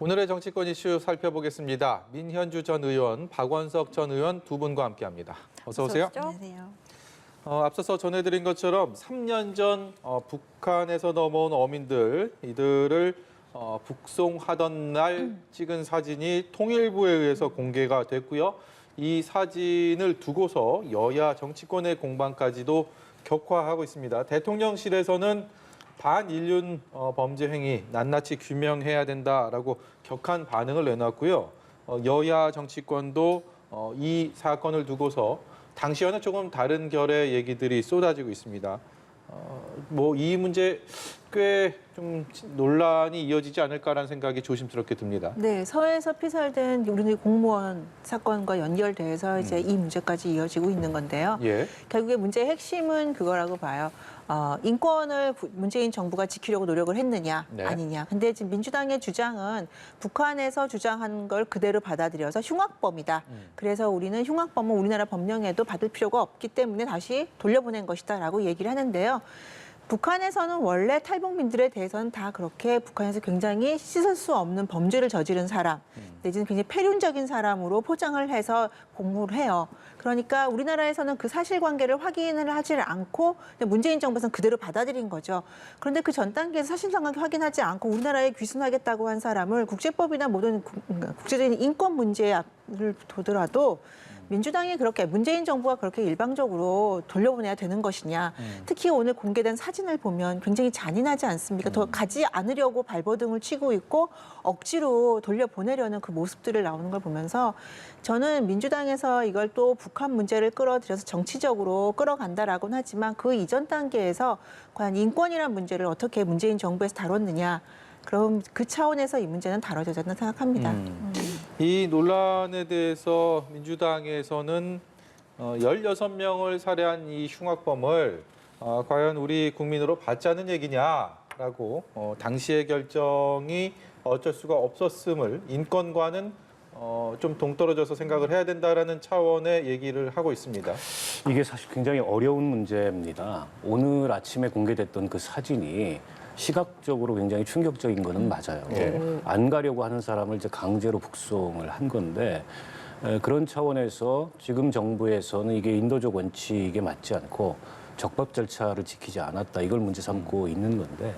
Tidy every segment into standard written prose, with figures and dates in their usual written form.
오늘의 정치권 이슈 살펴보겠습니다. 민현주 전 의원, 박원석 전 의원 두 분과 함께합니다. 어서 오세요. 안녕하세요. 앞서서 전해드린 것처럼 3년 전 북한에서 넘어온 어민들, 이들을 북송하던 날 찍은 사진이 통일부에 의해서 공개가 됐고요. 이 사진을 두고서 여야 정치권의 공방까지도 격화하고 있습니다. 대통령실에서는 반인륜 범죄 행위 낱낱이 규명해야 된다라고 격한 반응을 내놨고요. 여야 정치권도 이 사건을 두고서 당시와는 조금 다른 결의 얘기들이 쏟아지고 있습니다. 이 문제 꽤 좀 논란이 이어지지 않을까라는 생각이 조심스럽게 듭니다. 네, 서해에서 피살된 우리 공무원 사건과 연결돼서 이제 이 문제까지 이어지고 있는 건데요. 예. 결국에 문제의 핵심은 그거라고 봐요. 인권을 문재인 정부가 지키려고 노력을 했느냐, 네. 아니냐. 근데 지금 민주당의 주장은 북한에서 주장한 걸 그대로 받아들여서 흉악범이다. 그래서 우리는 흉악범은 우리나라 법령에도 받을 필요가 없기 때문에 다시 돌려보낸 것이다라고 얘기를 하는데요. 북한에서는 원래 탈북민들에 대해서는 다 그렇게 북한에서 굉장히 씻을 수 없는 범죄를 저지른 사람, 내지는 굉장히 폐륜적인 사람으로 포장을 해서 공부를 해요. 그러니까 우리나라에서는 그 사실관계를 확인을 하지 않고 문재인 정부에서는 그대로 받아들인 거죠. 그런데 그 전 단계에서 사실관계 확인하지 않고 우리나라에 귀순하겠다고 한 사람을 국제법이나 모든 국제적인 인권 문제를 보더라도 민주당이 그렇게 문재인 정부가 그렇게 일방적으로 돌려보내야 되는 것이냐. 특히 오늘 공개된 사진을 보면 굉장히 잔인하지 않습니까? 더 가지 않으려고 발버둥을 치고 있고 억지로 돌려보내려는 그 모습들을 나오는 걸 보면서 저는 민주당에서 이걸 또 북한 문제를 끌어들여서 정치적으로 끌어간다라고는 하지만 그 이전 단계에서 과연 인권이란 문제를 어떻게 문재인 정부에서 다뤘느냐. 그럼 그 차원에서 이 문제는 다뤄져야 된다고 생각합니다. 이 논란에 대해서 민주당에서는 16명을 살해한 이 흉악범을 과연 우리 국민으로 받자는 얘기냐라고 당시의 결정이 어쩔 수가 없었음을 인권과는 좀 동떨어져서 생각을 해야 된다라는 차원의 얘기를 하고 있습니다. 이게 사실 굉장히 어려운 문제입니다. 오늘 아침에 공개됐던 그 사진이 시각적으로 굉장히 충격적인 거는 맞아요. 예. 안 가려고 하는 사람을 이제 강제로 북송을 한 건데 그런 차원에서 지금 정부에서는 이게 인도적 원칙에 맞지 않고 적법 절차를 지키지 않았다. 이걸 문제 삼고 있는 건데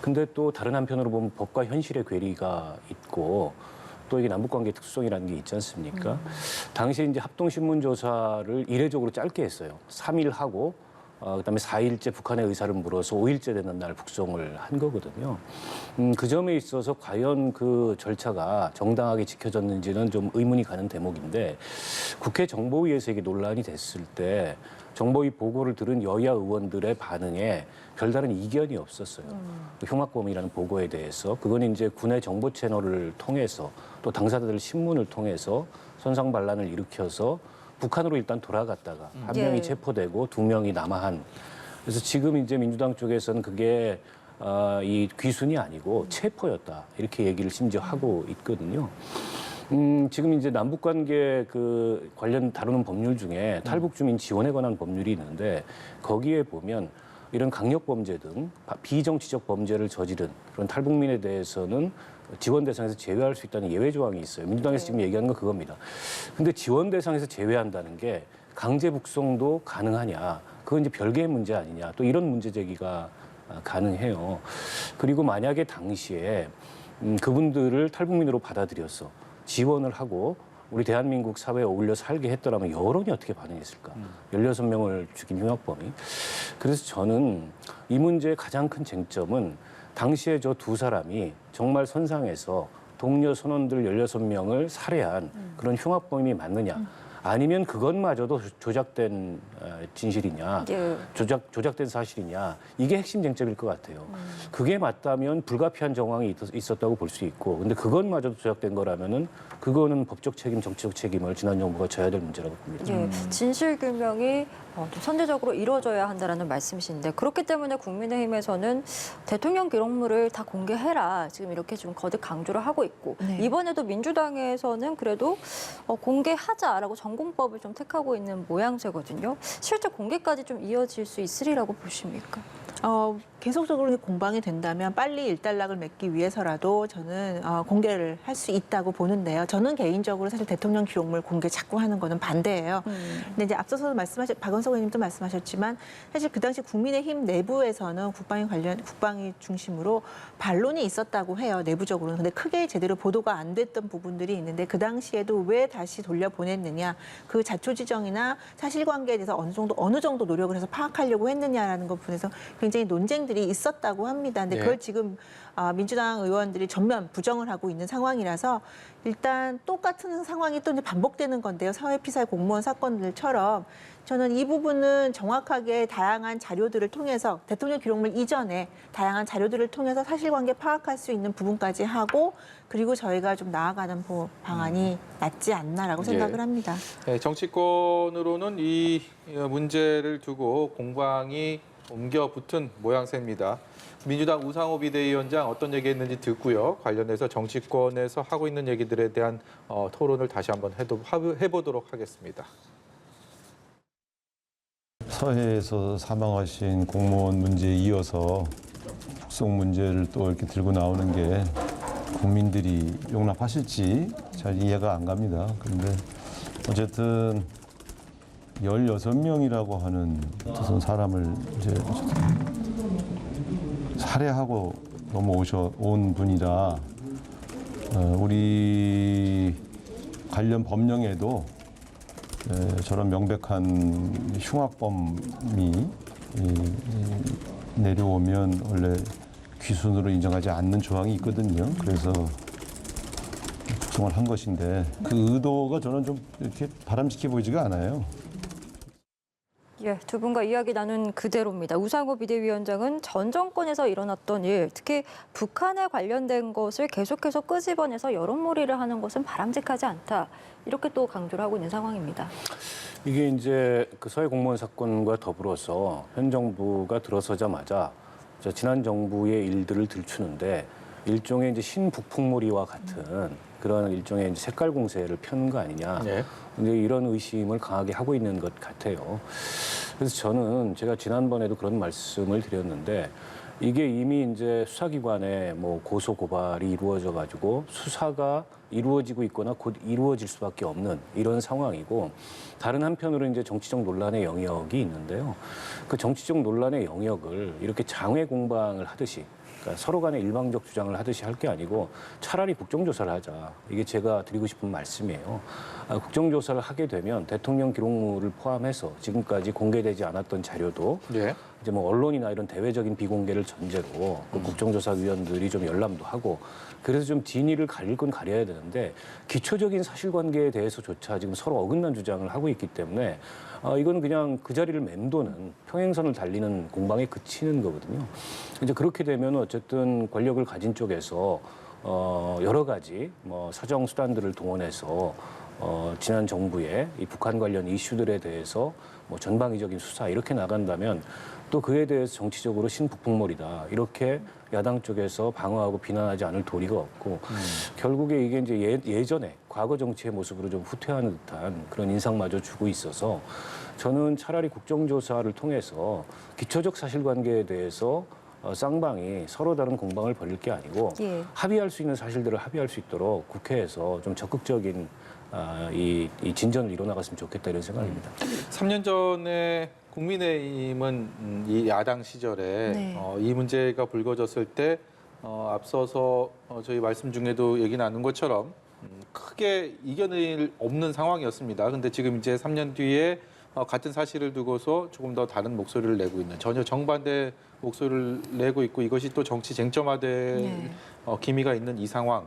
근데 또 다른 한편으로 보면 법과 현실의 괴리가 있고 또 이게 남북관계 특성이라는 게 있지 않습니까? 당시에 이제 합동신문조사를 이례적으로 짧게 했어요. 3일 하고 그다음에 4일째 북한의 의사를 물어서 5일째 되는 날 북송을 한 거거든요. 그 점에 있어서 과연 그 절차가 정당하게 지켜졌는지는 좀 의문이 가는 대목인데 국회 정보위에서 이게 논란이 됐을 때 정보위 보고를 들은 여야 의원들의 반응에 별다른 이견이 없었어요. 흉악범이라는 보고에 대해서 그건 이제 군의 정보 채널을 통해서 또 당사자들 신문을 통해서 선상반란을 일으켜서 북한으로 일단 돌아갔다가 한 명이 체포되고 2명이 남아한. 그래서 지금 이제 민주당 쪽에서는 그게 이 귀순이 아니고 체포였다 이렇게 얘기를 심지어 하고 있거든요. 지금 이제 남북관계 그 관련 다루는 법률 중에 탈북 주민 지원에 관한 법률이 있는데 거기에 보면 이런 강력범죄 등 비정치적 범죄를 저지른 그런 탈북민에 대해서는 지원 대상에서 제외할 수 있다는 예외 조항이 있어요. 민주당에서 지금 얘기하는 건 그겁니다. 근데 지원 대상에서 제외한다는 게 강제 북송도 가능하냐? 그건 이제 별개의 문제 아니냐? 또 이런 문제 제기가 가능해요. 그리고 만약에 당시에 그분들을 탈북민으로 받아들여서 지원을 하고 우리 대한민국 사회에 어울려 살게 했더라면 여론이 어떻게 반응했을까? 16명을 죽인 흉악범이. 그래서 저는 이 문제의 가장 큰 쟁점은 당시에 저 두 사람이 정말 선상에서 동료 선원들 16명을 살해한 그런 흉악범이 맞느냐. 아니면 그것마저도 조작된 진실이냐, 조작된 사실이냐. 이게 핵심 쟁점일 것 같아요. 그게 맞다면 불가피한 정황이 있었다고 볼 수 있고 근데 그것마저도 조작된 거라면은 그거는 법적 책임, 정치적 책임을 지난 정부가 져야 될 문제라고 봅니다. 예, 진실 규명이 좀 선제적으로 이루어져야 한다는 말씀이신데 그렇기 때문에 국민의힘에서는 대통령 기록물을 다 공개해라 지금 이렇게 좀 거듭 강조를 하고 있고 이번에도 민주당에서는 그래도 공개하자라고 전공법을 좀 택하고 있는 모양새거든요. 실제 공개까지 좀 이어질 수 있으리라고 보십니까? 계속적으로 공방이 된다면 빨리 일단락을 맺기 위해서라도 저는 공개를 할 수 있다고 보는데요. 저는 개인적으로 사실 대통령 기록물 공개 자꾸 하는 거는 반대예요. 근데 이제 앞서서 박원석 의원님도 말씀하셨지만 사실 그 당시 국민의힘 내부에서는 국방위 중심으로 반론이 있었다고 해요. 내부적으로는. 근데 크게 제대로 보도가 안 됐던 부분들이 있는데 그 당시에도 왜 다시 돌려보냈느냐, 그 자초지정이나 사실관계에 대해서 어느 정도 노력을 해서 파악하려고 했느냐라는 것 부분에서 굉장히 논쟁들이 있었다고 합니다. 근데 그걸 지금 민주당 의원들이 전면 부정을 하고 있는 상황이라서 일단 똑같은 상황이 또 이제 반복되는 건데요. 사회피살 공무원 사건들처럼 저는 이 부분은 정확하게 다양한 자료들을 통해서 대통령 기록물 이전에 다양한 자료들을 통해서 사실관계 파악할 수 있는 부분까지 하고 그리고 저희가 좀 나아가는 방안이 낫지 않나라고 생각을 합니다. 네, 정치권으로는 이 문제를 두고 공방이 옮겨 붙은 모양새입니다. 민주당 우상호 비대위원장 어떤 얘기했는지 듣고요. 관련해서 정치권에서 하고 있는 얘기들에 대한 토론을 다시 한번 해보도록 하겠습니다. 서해에서 사망하신 공무원 문제에 이어서 국송 문제를 또 이렇게 들고 나오는 게 국민들이 용납하실지 잘 이해가 안 갑니다. 그런데 어쨌든 16명이라고 하는 어떤 사람을 이제 살해하고 넘어온 분이라 우리 관련 법령에도 저런 명백한 흉악범이 내려오면 원래 귀순으로 인정하지 않는 조항이 있거든요. 그래서 국송을 한 것인데 그 의도가 저는 좀 이렇게 바람직해 보이지가 않아요. 예, 두 분과 이야기 나눈 그대로입니다. 우상호 비대위원장은 전 정권에서 일어났던 일, 특히 북한에 관련된 것을 계속해서 끄집어내서 여론몰이를 하는 것은 바람직하지 않다. 이렇게 또 강조를 하고 있는 상황입니다. 이게 이제 그 서해 공무원 사건과 더불어서 현 정부가 들어서자마자 지난 정부의 일들을 들추는데 일종의 이제 신북풍몰이와 같은 그런 일종의 이제 색깔 공세를 펴는 거 아니냐. 네. 근데 이런 의심을 강하게 하고 있는 것 같아요. 그래서 저는 제가 지난번에도 그런 말씀을 드렸는데 이게 이미 이제 수사기관에 뭐 고소 고발이 이루어져 가지고 수사가 이루어지고 있거나 곧 이루어질 수밖에 없는 이런 상황이고 다른 한편으로 이제 정치적 논란의 영역이 있는데요. 그 정치적 논란의 영역을 이렇게 장외 공방을 하듯이 그러니까 서로 간에 일방적 주장을 하듯이 할 게 아니고 차라리 국정조사를 하자. 이게 제가 드리고 싶은 말씀이에요. 국정조사를 하게 되면 대통령 기록물을 포함해서 지금까지 공개되지 않았던 자료도 이제 뭐 언론이나 이런 대외적인 비공개를 전제로 그 국정조사위원들이 좀 열람도 하고 그래서 좀 진위를 가릴 건 가려야 되는데 기초적인 사실관계에 대해서조차 지금 서로 어긋난 주장을 하고 있기 때문에 이건 그냥 그 자리를 맴도는 평행선을 달리는 공방에 그치는 거거든요. 이제 그렇게 되면 어쨌든 권력을 가진 쪽에서 여러 가지 뭐 사정 수단들을 동원해서 지난 정부의 이 북한 관련 이슈들에 대해서 뭐 전방위적인 수사 이렇게 나간다면 또 그에 대해서 정치적으로 신북풍몰이다 이렇게 야당 쪽에서 방어하고 비난하지 않을 도리가 없고 결국에 이게 이제 예전에 과거 정치의 모습으로 좀 후퇴하는 듯한 그런 인상마저 주고 있어서 저는 차라리 국정조사를 통해서 기초적 사실관계에 대해서 쌍방이 서로 다른 공방을 벌일 게 아니고 합의할 수 있는 사실들을 합의할 수 있도록 국회에서 좀 적극적인 이 진전을 이뤄나갔으면 좋겠다 이런 생각입니다. 3년 전에 국민의힘은 이 야당 시절에 이 문제가 불거졌을 때 앞서서 저희 말씀 중에도 얘기 나눈 것처럼 크게 이겨낼 없는 상황이었습니다. 그런데 지금 이제 3년 뒤에 같은 사실을 두고서 조금 더 다른 목소리를 내고 있는 전혀 정반대 목소리를 내고 있고 이것이 또 정치 쟁점화될 기미가 있는 이 상황.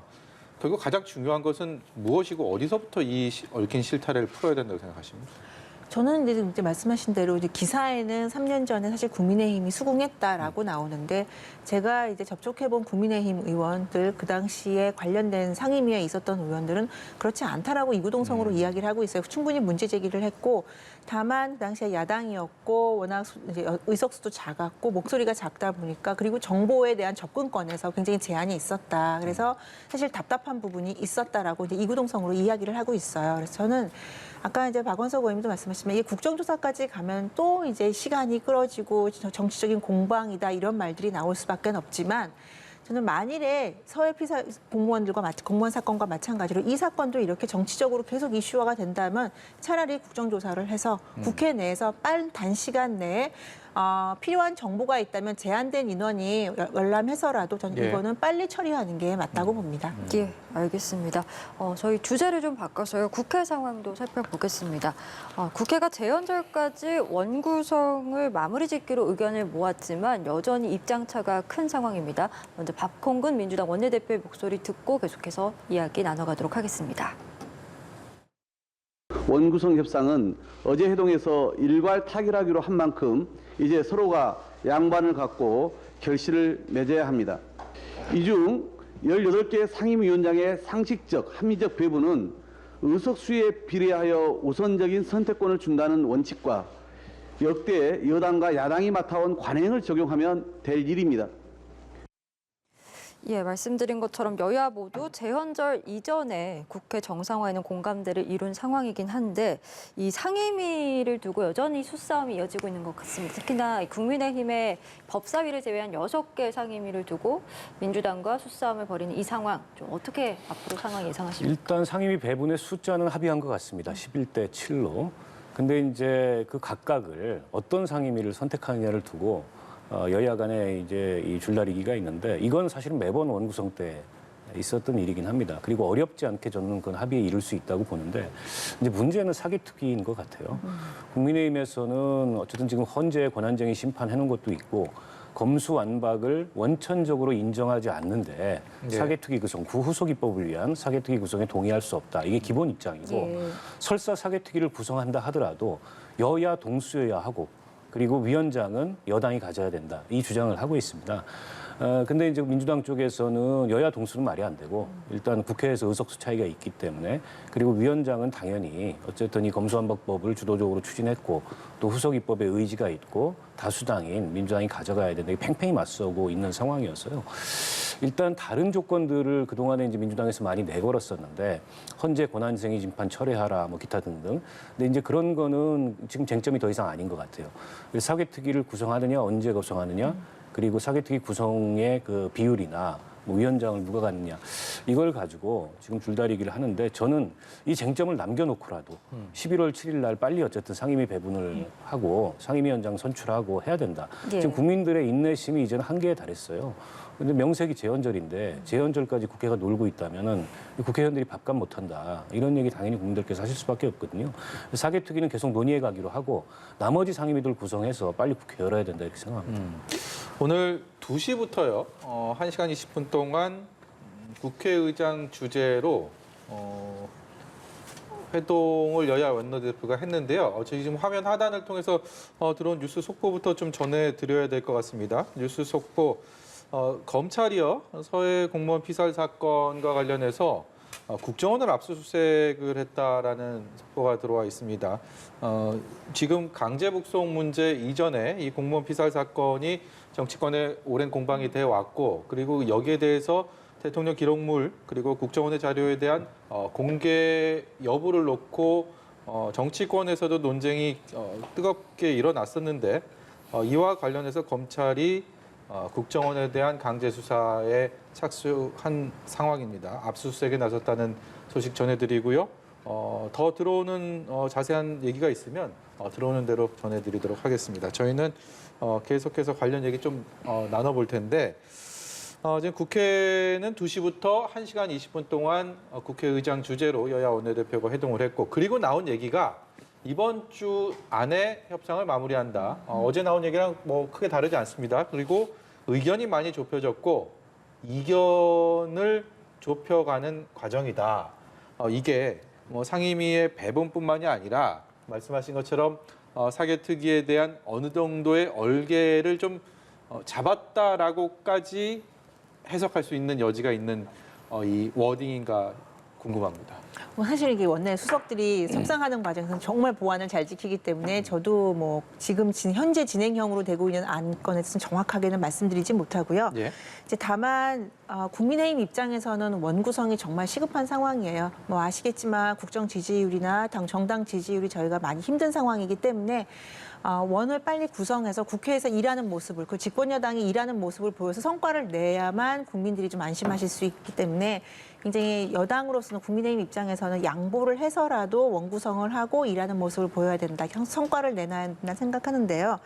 결국 가장 중요한 것은 무엇이고 어디서부터 이 얽힌 실타래를 풀어야 된다고 생각하십니까? 저는 이제 말씀하신 대로 이제 기사에는 3년 전에 사실 국민의힘이 수긍했다라고 나오는데 제가 이제 접촉해본 국민의힘 의원들 그 당시에 관련된 상임위에 있었던 의원들은 그렇지 않다라고 이구동성으로 이야기를 하고 있어요. 충분히 문제 제기를 했고 다만 그 당시에 야당이었고 워낙 이제 의석수도 작았고 목소리가 작다 보니까 그리고 정보에 대한 접근권에서 굉장히 제한이 있었다. 그래서 사실 답답한 부분이 있었다라고 이제 이구동성으로 이야기를 하고 있어요. 그래서 저는 아까 이제 박원석 의원님도 말씀하신 하지만 이게 국정조사까지 가면 또 이제 시간이 끌어지고 정치적인 공방이다 이런 말들이 나올 수밖에 없지만 저는 만일에 서해 피살 공무원 사건과 마찬가지로 이 사건도 이렇게 정치적으로 계속 이슈화가 된다면 차라리 국정조사를 해서 국회 내에서 빠른 단시간 내에 필요한 정보가 있다면 제한된 인원이 열람해서라도 저는 이거는 빨리 처리하는 게 맞다고 봅니다. 예, 알겠습니다. 저희 주제를 좀 바꿔서요. 국회 상황도 살펴보겠습니다. 국회가 재연절까지 원구성을 마무리 짓기로 의견을 모았지만 여전히 입장차가 큰 상황입니다. 먼저 박홍근 민주당 원내대표의 목소리 듣고 계속해서 이야기 나눠가도록 하겠습니다. 원구성 협상은 어제 회동에서 일괄 타결하기로 한 만큼 이제 서로가 양반을 갖고 결실을 맺어야 합니다. 이 중 18개 상임위원장의 상식적, 합리적 배분은 의석수에 비례하여 우선적인 선택권을 준다는 원칙과 역대 여당과 야당이 맡아온 관행을 적용하면 될 일입니다. 예, 말씀드린 것처럼 여야 모두 재헌절 이전에 국회 정상화에는 공감대를 이룬 상황이긴 한데 이 상임위를 두고 여전히 수싸움이 이어지고 있는 것 같습니다. 특히나 국민의힘의 법사위를 제외한 6개 상임위를 두고 민주당과 수싸움을 벌이는 이 상황, 좀 어떻게 앞으로 상황 예상하십니까? 일단 상임위 배분의 숫자는 합의한 것 같습니다. 11대 7로. 근데 이제 그 각각을 어떤 상임위를 선택하느냐를 두고 여야 간에 이제 이 줄다리기가 있는데 이건 사실은 매번 원구성 때 있었던 일이긴 합니다. 그리고 어렵지 않게 저는 그건 합의에 이룰 수 있다고 보는데 이제 문제는 사개특위인 것 같아요. 국민의힘에서는 어쨌든 지금 헌재 권한쟁의 심판해놓은 것도 있고 검수완박을 원천적으로 인정하지 않는데 사개특위 구성, 구후속 입법을 위한 사개특위 구성에 동의할 수 없다. 이게 기본 입장이고 설사 사개특위를 구성한다 하더라도 여야 동수여야 하고 그리고 위원장은 여당이 가져야 된다. 이 주장을 하고 있습니다. 근데 이제 민주당 쪽에서는 여야 동수는 말이 안 되고 일단 국회에서 의석수 차이가 있기 때문에 그리고 위원장은 당연히 어쨌든 이 검수완박법을 주도적으로 추진했고 또 후속 입법에 의지가 있고 다수당인 민주당이 가져가야 된다. 팽팽히 맞서고 있는 상황이었어요. 일단 다른 조건들을 그동안에 이제 민주당에서 많이 내걸었었는데 헌재 권한쟁의 심판 철회하라 뭐 기타 등등. 근데 이제 그런 거는 지금 쟁점이 더 이상 아닌 것 같아요. 사개특위를 구성하느냐 언제 구성하느냐 그리고 사개특위 구성의 그 비율이나 뭐 위원장을 누가 갖느냐 이걸 가지고 지금 줄다리기를 하는데 저는 이 쟁점을 남겨놓고라도 11월 7일 날 빨리 어쨌든 상임위 배분을 하고 상임위원장 선출하고 해야 된다. 지금 국민들의 인내심이 이제는 한계에 달했어요. 근데 명색이 재헌절인데 재헌절까지 국회가 놀고 있다면은 국회의원들이 밥값 못한다. 이런 얘기 당연히 국민들께서 하실 수밖에 없거든요. 사개특위는 계속 논의해 가기로 하고 나머지 상임위들 구성해서 빨리 국회 열어야 된다 이렇게 생각합니다. 오늘 2시부터요. 1시간 20분 동안 국회의장 주재로 회동을 여야 원내대표가 했는데요. 저희 지금 화면 하단을 통해서 들어온 뉴스 속보부터 좀 전해드려야 될 것 같습니다. 뉴스 속보. 검찰이요. 서해 공무원 피살 사건과 관련해서 국정원을 압수수색을 했다라는 속보가 들어와 있습니다. 지금 강제 북송 문제 이전에 이 공무원 피살 사건이 정치권에 오랜 공방이 돼 왔고 그리고 여기에 대해서 대통령 기록물 그리고 국정원의 자료에 대한 공개 여부를 놓고 정치권에서도 논쟁이 뜨겁게 일어났었는데 이와 관련해서 검찰이 국정원에 대한 강제 수사에 착수한 상황입니다. 압수수색에 나섰다는 소식 전해드리고요. 더 들어오는 자세한 얘기가 있으면 들어오는 대로 전해드리도록 하겠습니다. 저희는 계속해서 관련 얘기 좀 나눠볼 텐데 지금 국회는 2시부터 1시간 20분 동안 국회의장 주재로 여야 원내대표가 회동을 했고 그리고 나온 얘기가 이번 주 안에 협상을 마무리한다. 어제 나온 얘기랑 뭐 크게 다르지 않습니다. 그리고 의견이 많이 좁혀졌고 이견을 좁혀가는 과정이다. 이게 뭐 상임위의 배분뿐만이 아니라 말씀하신 것처럼 사개특위에 대한 어느 정도의 얼개를 좀 잡았다라고까지 해석할 수 있는 여지가 있는 이 워딩인가 궁금합니다. 사실 이게 원내 수석들이 협상하는 과정에서는 정말 보안을 잘 지키기 때문에 저도 뭐 지금 현재 진행형으로 되고 있는 안건에 대해서는 정확하게는 말씀드리지 못하고요. 예. 이제 다만 국민의힘 입장에서는 원 구성이 정말 시급한 상황이에요. 뭐 아시겠지만 국정 지지율이나 정당 지지율이 저희가 많이 힘든 상황이기 때문에 원을 빨리 구성해서 국회에서 일하는 모습을, 그 집권 여당이 일하는 모습을 보여서 성과를 내야만 국민들이 좀 안심하실 수 있기 때문에 굉장히 여당으로서는 국민의힘 입장에서는 양보를 해서라도 원 구성을 하고 일하는 모습을 보여야 된다, 성과를 내놔야 된다 생각하는데요.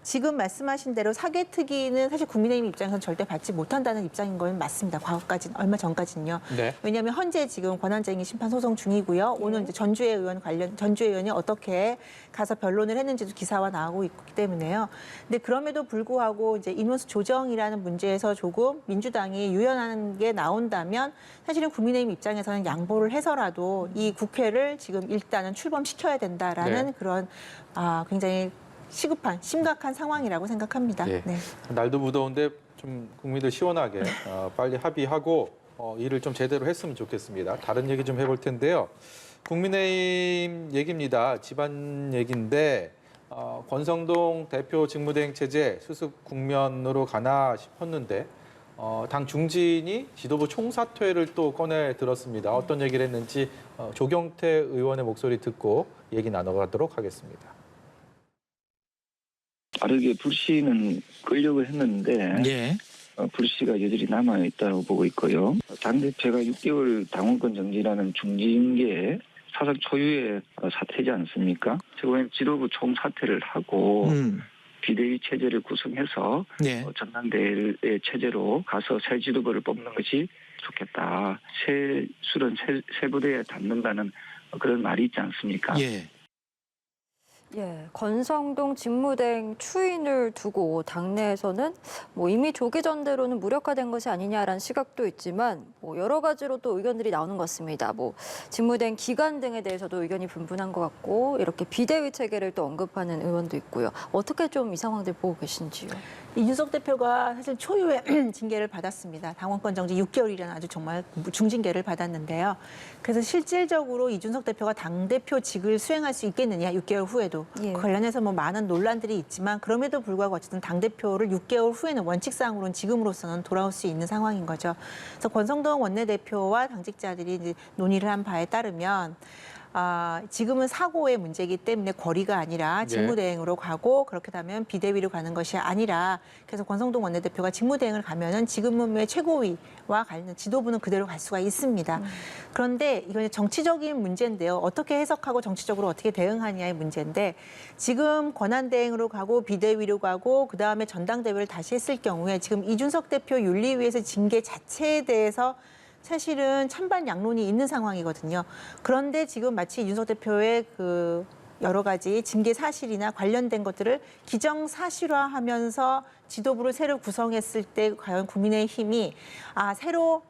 지금 말씀하신 대로 사개특위는 사실 국민의힘 입장에서는 절대 받지 못한다는 입장인 건 맞습니다. 과거까지는, 얼마 전까지는요. 네. 왜냐하면 현재 지금 권한쟁의 심판 소송 중이고요. 오늘 이제 전주혜 의원이 어떻게 가서 변론을 했는지도 기사화 나오고 있기 때문에요. 근데 그럼에도 불구하고 이제 인원수 조정이라는 문제에서 조금 민주당이 유연한 게 나온다면 사실은 국민의힘 입장에서는 양보를 해서라도 이 국회를 지금 일단은 출범시켜야 된다라는 네. 그런 굉장히 심각한 상황이라고 생각합니다. 예. 네. 날도 무더운데 좀 국민들 시원하게 빨리 합의하고 일을 좀 제대로 했으면 좋겠습니다. 다른 얘기 좀 해볼 텐데요. 국민의힘 얘기입니다. 집안 얘기인데 권성동 대표 직무대행 체제 수습 국면으로 가나 싶었는데 당 중진이 지도부 총사퇴를 또 꺼내 들었습니다. 어떤 얘기를 했는지 조경태 의원의 목소리 듣고 얘기 나눠가도록 하겠습니다. 빠르게 불씨는 끌려고 했는데 예. 불씨가 여전히 남아있다고 보고 있고요. 당대표가 6개월 당원권 정지라는 중징계 사상 초유의 사태지 않습니까? 최고위원 지도부 총사퇴를 하고 비대위 체제를 구성해서 예. 전당대회 체제로 가서 새 지도부를 뽑는 것이 좋겠다. 새 술은 새 부대에 담는다는 그런 말이 있지 않습니까? 예. 예, 권성동 직무대행 추인을 두고 당내에서는 뭐 이미 조기 전대로는 무력화된 것이 아니냐라는 시각도 있지만 뭐 여러 가지로 또 의견들이 나오는 것 같습니다. 뭐 직무대행 기간 등에 대해서도 의견이 분분한 것 같고 이렇게 비대위 체계를 또 언급하는 의원도 있고요. 어떻게 좀 이 상황들 보고 계신지요? 이준석 대표가 사실 초유의 징계를 받았습니다. 당원권 정지 6개월이라는 아주 정말 중징계를 받았는데요. 그래서 실질적으로 이준석 대표가 당대표직을 수행할 수 있겠느냐, 6개월 후에도. 예. 관련해서 뭐 많은 논란들이 있지만 그럼에도 불구하고 어쨌든 당대표를 6개월 후에는 원칙상으로는 지금으로서는 돌아올 수 있는 상황인 거죠. 그래서 권성동 원내대표와 당직자들이 이제 논의를 한 바에 따르면 지금은 사고의 문제이기 때문에 거리가 아니라 직무대행으로 가고 그렇게 되면 비대위로 가는 것이 아니라 그래서 권성동 원내대표가 직무대행을 가면은 지금은 왜 최고위와 관련 지도부는 그대로 갈 수가 있습니다. 그런데 이건 정치적인 문제인데요. 어떻게 해석하고 정치적으로 어떻게 대응하느냐의 문제인데 지금 권한대행으로 가고 비대위로 가고 그다음에 전당대회를 다시 했을 경우에 지금 이준석 대표 윤리위에서 징계 자체에 대해서 사실은 찬반 양론이 있는 상황이거든요. 그런데 지금 마치 이준석 대표의 그 여러 가지 징계 사실이나 관련된 것들을 기정사실화하면서 지도부를 새로 구성했을 때 과연 국민의힘이 새로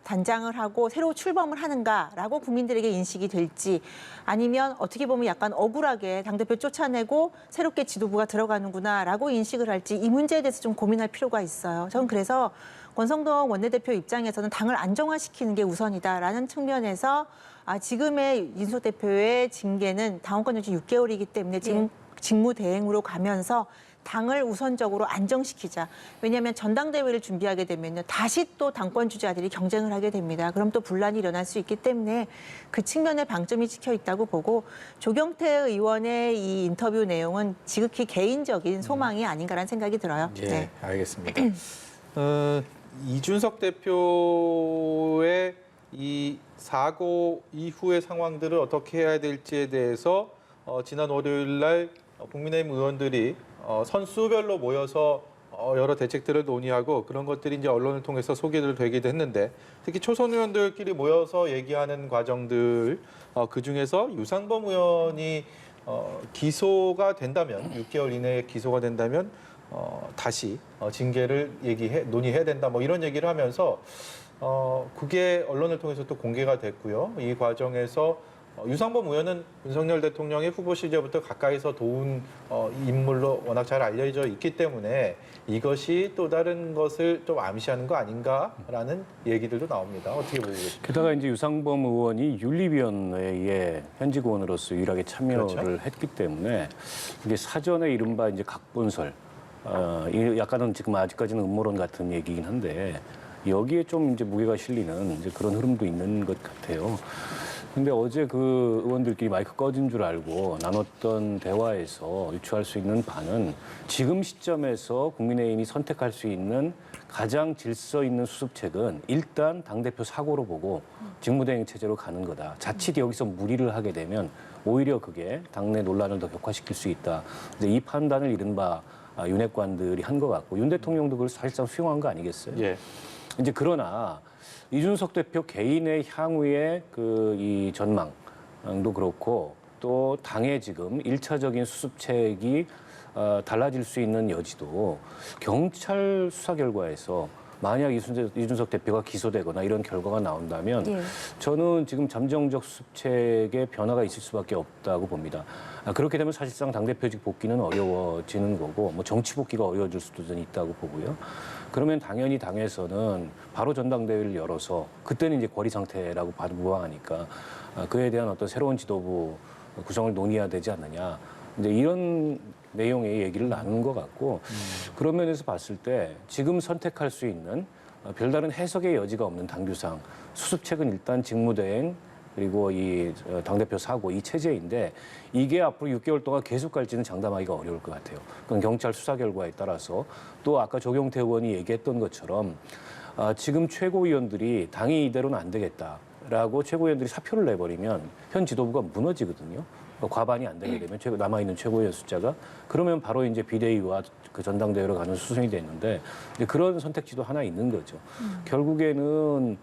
단장을 하고 새로 출범을 하는가라고 국민들에게 인식이 될지 아니면 어떻게 보면 약간 억울하게 당대표 쫓아내고 새롭게 지도부가 들어가는구나라고 인식을 할지 이 문제에 대해서 좀 고민할 필요가 있어요. 저는 그래서 권성동 원내대표 입장에서는 당을 안정화시키는 게 우선이다라는 측면에서 지금의 이준석 대표의 징계는 당원권 정지 6개월이기 때문에 지금 직무대행으로 가면서 당을 우선적으로 안정시키자. 왜냐하면 전당대회를 준비하게 되면요. 다시 또 당권 주자들이 경쟁을 하게 됩니다. 그럼 또 분란이 일어날 수 있기 때문에 그 측면에 방점이 찍혀 있다고 보고 조경태 의원의 이 인터뷰 내용은 지극히 개인적인 소망이 아닌가라는 생각이 들어요. 예, 네. 알겠습니다. 이준석 대표의 이 사고 이후의 상황들을 어떻게 해야 될지에 대해서 지난 월요일 날 국민의힘 의원들이 선수별로 모여서 여러 대책들을 논의하고 그런 것들이 이제 언론을 통해서 소개를 되기도 했는데 특히 초선 의원들끼리 모여서 얘기하는 과정들 그 중에서 유상범 의원이 기소가 된다면 6개월 이내에 기소가 된다면 다시 징계를 논의해야 된다 뭐 이런 얘기를 하면서 그게 언론을 통해서 또 공개가 됐고요. 이 과정에서 유상범 의원은 윤석열 대통령의 후보 시절부터 가까이서 도운 인물로 워낙 잘 알려져 있기 때문에 이것이 또 다른 것을 좀 암시하는 거 아닌가라는 얘기들도 나옵니다. 어떻게 보고 계십니까? 게다가 이제 유상범 의원이 윤리위원회에 현직 의원으로서 유일하게 참여를 그렇죠. 했기 때문에 이게 사전에 이른바 이제 각본설, 약간은 지금 아직까지는 음모론 같은 얘기긴 한데 여기에 좀 이제 무게가 실리는 이제 그런 흐름도 있는 것 같아요. 근데 어제 그 의원들끼리 마이크 꺼진 줄 알고 나눴던 대화에서 유추할 수 있는 바는 지금 시점에서 국민의힘이 선택할 수 있는 가장 질서 있는 수습책은 일단 당대표 사고로 보고 직무대행 체제로 가는 거다. 자칫 여기서 무리를 하게 되면 오히려 그게 당내 논란을 더 격화시킬 수 있다. 근데 이 판단을 이른바 윤핵관들이 한 것 같고 윤 대통령도 그걸 사실상 수용한 거 아니겠어요? 예. 이제 그러나 이준석 대표 개인의 향후의 이 전망도 그렇고 또 당의 지금 1차적인 수습책이 달라질 수 있는 여지도 경찰 수사 결과에서 만약 이준석 대표가 기소되거나 이런 결과가 나온다면 예. 저는 지금 잠정적 수습책에 변화가 있을 수밖에 없다고 봅니다. 그렇게 되면 사실상 당대표직 복귀는 어려워지는 거고 뭐 정치 복귀가 어려워질 수도 있다고 보고요. 그러면 당연히 당에서는 바로 전당대회를 열어서 그때는 이제 거리 상태라고 봐도 무방하니까 그에 대한 어떤 새로운 지도부 구성을 논의해야 되지 않느냐. 이제 이런 내용의 얘기를 나누는 것 같고 그런 면에서 봤을 때 지금 선택할 수 있는 별다른 해석의 여지가 없는 당규상 수습책은 일단 직무대행 그리고 이 당대표 사고 이 체제인데 이게 앞으로 6개월 동안 계속 갈지는 장담하기가 어려울 것 같아요. 그건 경찰 수사 결과에 따라서 또 아까 조경태 의원이 얘기했던 것처럼 지금 최고위원들이 당이 이대로는 안 되겠다라고 최고위원들이 사표를 내버리면 현 지도부가 무너지거든요. 과반이 안 되게 되면 남아있는 최고위원 숫자가 그러면 바로 이제 비대위와 그 전당대회로 가는 수순이 되는데 이제 그런 선택지도 하나 있는 거죠. 결국에는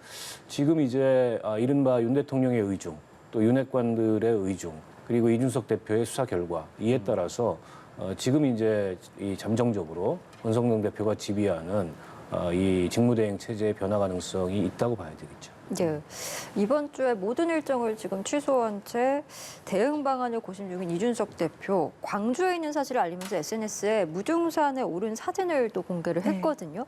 지금 이제 이른바 윤 대통령의 의중 또 윤핵관들의 의중 그리고 이준석 대표의 수사 결과 이에 따라서 지금 이제 이 잠정적으로 원성동 대표가 지휘하는 이 직무대행 체제의 변화 가능성이 있다고 봐야 되겠죠. 네. 이번 주에 모든 일정을 지금 취소한 채 대응 방안을 고심 중인 이준석 대표, 광주에 있는 사실을 알리면서 SNS에 무등산에 오른 사진을 또 공개를 했거든요.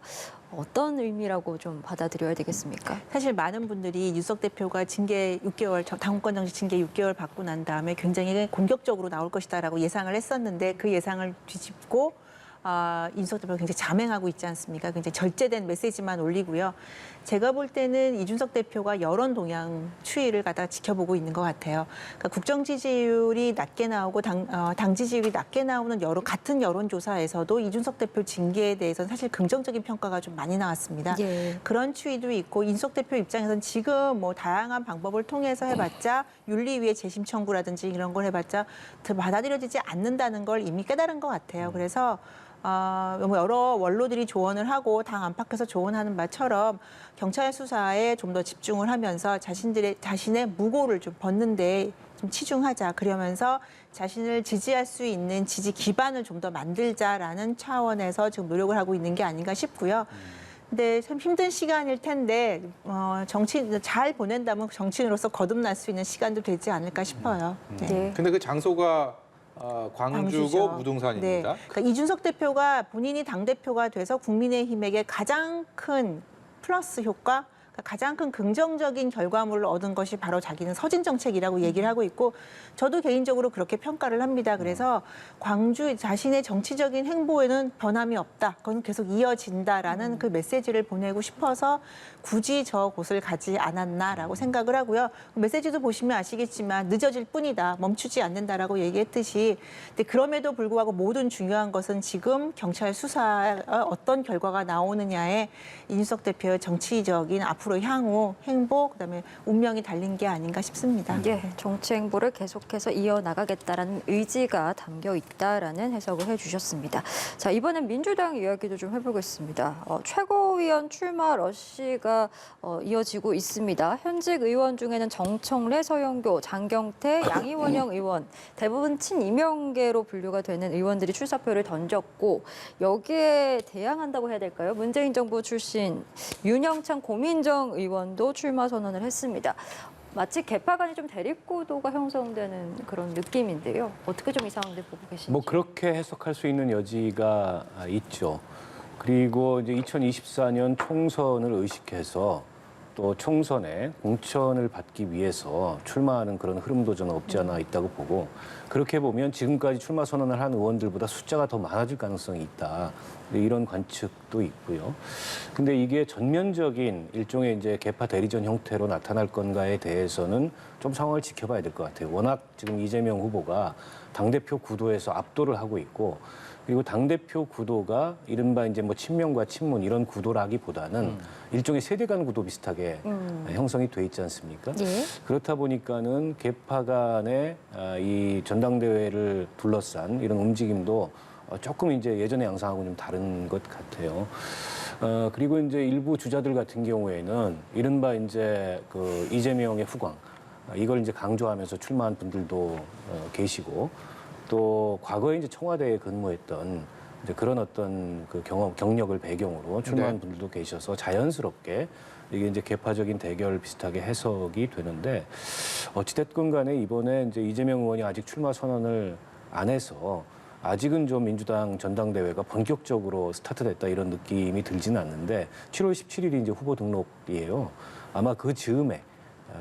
어떤 의미라고 좀 받아들여야 되겠습니까? 사실 많은 분들이 윤석 대표가 징계 6개월, 당원권 정지 징계 6개월 받고 난 다음에 굉장히 공격적으로 나올 것이다라고 예상을 했었는데 그 예상을 뒤집고 이준석 대표가 굉장히 잠행하고 있지 않습니까? 굉장히 절제된 메시지만 올리고요. 제가 볼 때는 이준석 대표가 여론 동향 추이를 갖다 지켜보고 있는 것 같아요. 그러니까 국정 지지율이 낮게 나오고 당 지지율이 낮게 나오는 같은 여론조사에서도 이준석 대표 징계에 대해서는 사실 긍정적인 평가가 좀 많이 나왔습니다. 예. 그런 추이도 있고 이준석 대표 입장에서는 지금 뭐 다양한 방법을 통해서 해봤자 윤리위의 재심 청구라든지 이런 걸 해봤자 더 받아들여지지 않는다는 걸 이미 깨달은 것 같아요. 그래서 여러 원로들이 조언을 하고 당 안팎에서 조언하는 바처럼 경찰 수사에 좀 더 집중을 하면서 자신의 무고를 좀 벗는 데 좀 치중하자. 그러면서 자신을 지지할 수 있는 지지 기반을 좀 더 만들자라는 차원에서 지금 노력을 하고 있는 게 아닌가 싶고요. 근데 참 힘든 시간일 텐데 정치 잘 보낸다면 정치인으로서 거듭날 수 있는 시간도 되지 않을까 싶어요. 네. 네. 근데 그 장소가 광주고 광주죠. 무등산입니다. 네. 그러니까 이준석 대표가 본인이 당대표가 돼서 국민의힘에게 가장 큰 플러스 효과, 가장 큰 긍정적인 결과물을 얻은 것이 바로 자기는 서진 정책이라고 얘기를 하고 있고 저도 개인적으로 그렇게 평가를 합니다. 그래서 광주 자신의 정치적인 행보에는 변함이 없다. 그건 계속 이어진다라는 그 메시지를 보내고 싶어서 굳이 저곳을 가지 않았나라고 생각을 하고요. 메시지도 보시면 아시겠지만 늦어질 뿐이다. 멈추지 않는다라고 얘기했듯이 근데 그럼에도 불구하고 모든 중요한 것은 지금 경찰 수사에 어떤 결과가 나오느냐에 이준석 대표의 정치적인 앞으로 향후 행보 그다음에 운명이 달린 게 아닌가 싶습니다. 예, 정치 행보를 계속해서 이어나가겠다라는 의지가 담겨 있다라는 해석을 해주셨습니다. 자, 이번엔 민주당 이야기도 좀 해보겠습니다. 최고위원 출마 러시가 이어지고 있습니다. 현직 의원 중에는 정청래, 서영교, 장경태, 양이원영 의원 대부분 친이명계로 분류가 되는 의원들이 출사표를 던졌고 여기에 대항한다고 해야 될까요? 문재인 정부 출신 윤영찬 고민정 의원도 출마 선언을 했습니다. 마치 개파 간이 좀 대립구도가 형성되는 그런 느낌인데요. 어떻게 좀 이 상황들 보고 계신지. 뭐 그렇게 해석할 수 있는 여지가 있죠. 그리고 이제 2024년 총선을 의식해서 또 총선에 공천을 받기 위해서 출마하는 그런 흐름도 저는 없지 않아 있다고 보고, 그렇게 보면 지금까지 출마 선언을 한 의원들보다 숫자가 더 많아질 가능성이 있다. 이런 관측도 있고요. 근데 이게 전면적인 일종의 이제 개파 대리전 형태로 나타날 건가에 대해서는 좀 상황을 지켜봐야 될 것 같아요. 워낙 지금 이재명 후보가 당대표 구도에서 압도를 하고 있고, 그리고 당대표 구도가 이른바 이제 뭐 친명과 친문 이런 구도라기보다는 일종의 세대 간 구도 비슷하게 형성이 돼 있지 않습니까? 예. 그렇다 보니까는 개파 간의 이 전당대회를 둘러싼 이런 움직임도 조금 이제 예전의 양상하고 좀 다른 것 같아요. 그리고 이제 일부 주자들 같은 경우에는 이른바 이제 그 이재명의 후광, 이걸 이제 강조하면서 출마한 분들도 계시고, 또 과거에 이제 청와대에 근무했던 이제 그런 어떤 그 경력을 배경으로 출마한 분들도 계셔서 자연스럽게 이게 이제 개파적인 대결 비슷하게 해석이 되는데, 어찌됐건 간에 이번에 이제 이재명 의원이 아직 출마 선언을 안 해서 아직은 좀 민주당 전당대회가 본격적으로 스타트됐다 이런 느낌이 들지는 않는데, 7월 17일이 이제 후보 등록이에요. 아마 그 즈음에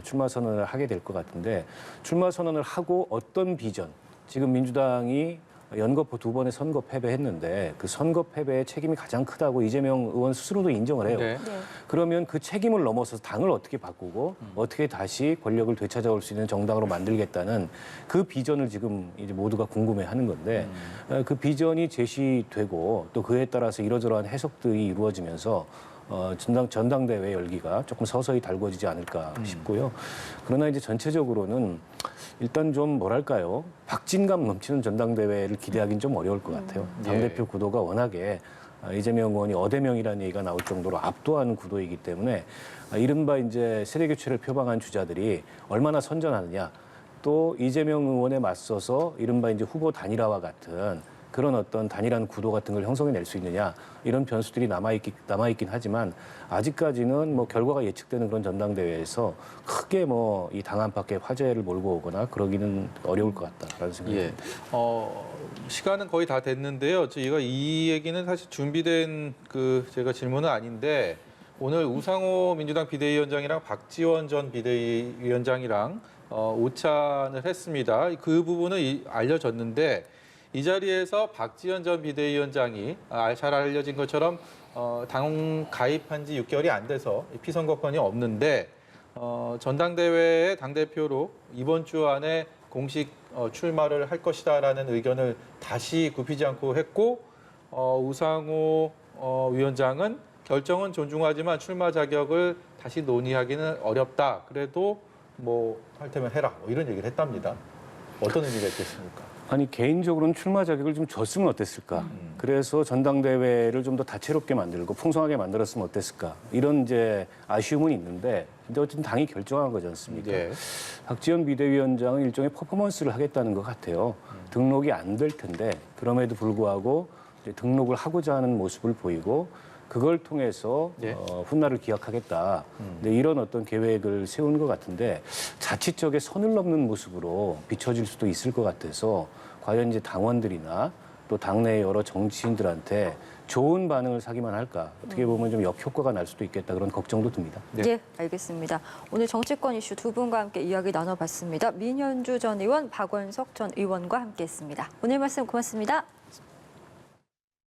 출마 선언을 하게 될 것 같은데, 출마 선언을 하고 어떤 비전, 지금 민주당이 연거푸 2번의 선거 패배했는데 그 선거 패배의 책임이 가장 크다고 이재명 의원 스스로도 인정을 해요. 네. 네. 그러면 그 책임을 넘어서서 당을 어떻게 바꾸고 어떻게 다시 권력을 되찾아올 수 있는 정당으로 만들겠다는 그 비전을 지금 이제 모두가 궁금해하는 건데, 그 비전이 제시되고 또 그에 따라서 이러저러한 해석들이 이루어지면서 전당대회 열기가 조금 서서히 달궈지지 않을까 싶고요. 그러나 이제 전체적으로는 일단 좀 뭐랄까요, 박진감 넘치는 전당대회를 기대하기는 좀 어려울 것 같아요. 당대표 구도가 워낙에 이재명 의원이 어대명이라는 얘기가 나올 정도로 압도하는 구도이기 때문에 이른바 이제 세대 교체를 표방한 주자들이 얼마나 선전하느냐, 또 이재명 의원에 맞서서 이른바 이제 후보 단일화와 같은 그런 어떤 단일한 구도 같은 걸 형성해낼 수 있느냐, 이런 변수들이 남아있긴 하지만 아직까지는 뭐 결과가 예측되는 그런 전당대회에서 크게 뭐 이 당 안팎의 화제를 몰고 오거나 그러기는 어려울 것 같다라는 생각이 듭니다. 시간은 거의 다 됐는데요. 저희가 이 얘기는 사실 준비된 제가 질문은 아닌데, 오늘 우상호 민주당 비대위원장이랑 박지원 전 비대위원장이랑 오찬을 했습니다. 그 부분은 알려졌는데, 이 자리에서 박지원 전 비대위원장이 잘 알려진 것처럼 당 가입한 지 6개월이 안 돼서 피선거권이 없는데, 전당대회의 당대표로 이번 주 안에 공식 출마를 할 것이다라는 의견을 다시 굽히지 않고 했고, 우상호 위원장은 결정은 존중하지만 출마 자격을 다시 논의하기는 어렵다. 그래도 뭐 할 테면 해라. 뭐 이런 얘기를 했답니다. 어떤 의미가 있겠습니까? 아니, 개인적으로는 출마 자격을 좀 줬으면 어땠을까? 그래서 전당대회를 좀 더 다채롭게 만들고 풍성하게 만들었으면 어땠을까? 이런 이제 아쉬움은 있는데, 근데 어쨌든 당이 결정한 거지 않습니까? 네. 박지원 비대위원장은 일종의 퍼포먼스를 하겠다는 것 같아요. 등록이 안 될 텐데 그럼에도 불구하고 이제 등록을 하고자 하는 모습을 보이고, 그걸 통해서 네. 훗날을 기약하겠다. 네, 이런 어떤 계획을 세운 것 같은데, 자칫적에 선을 넘는 모습으로 비춰질 수도 있을 것 같아서 과연 이제 당원들이나 또 당내 여러 정치인들한테 좋은 반응을 사기만 할까? 어떻게 보면 좀 역효과가 날 수도 있겠다, 그런 걱정도 듭니다. 네. 예, 알겠습니다. 오늘 정치권 이슈 두 분과 함께 이야기 나눠봤습니다. 민현주 전 의원, 박원석 전 의원과 함께했습니다. 오늘 말씀 고맙습니다.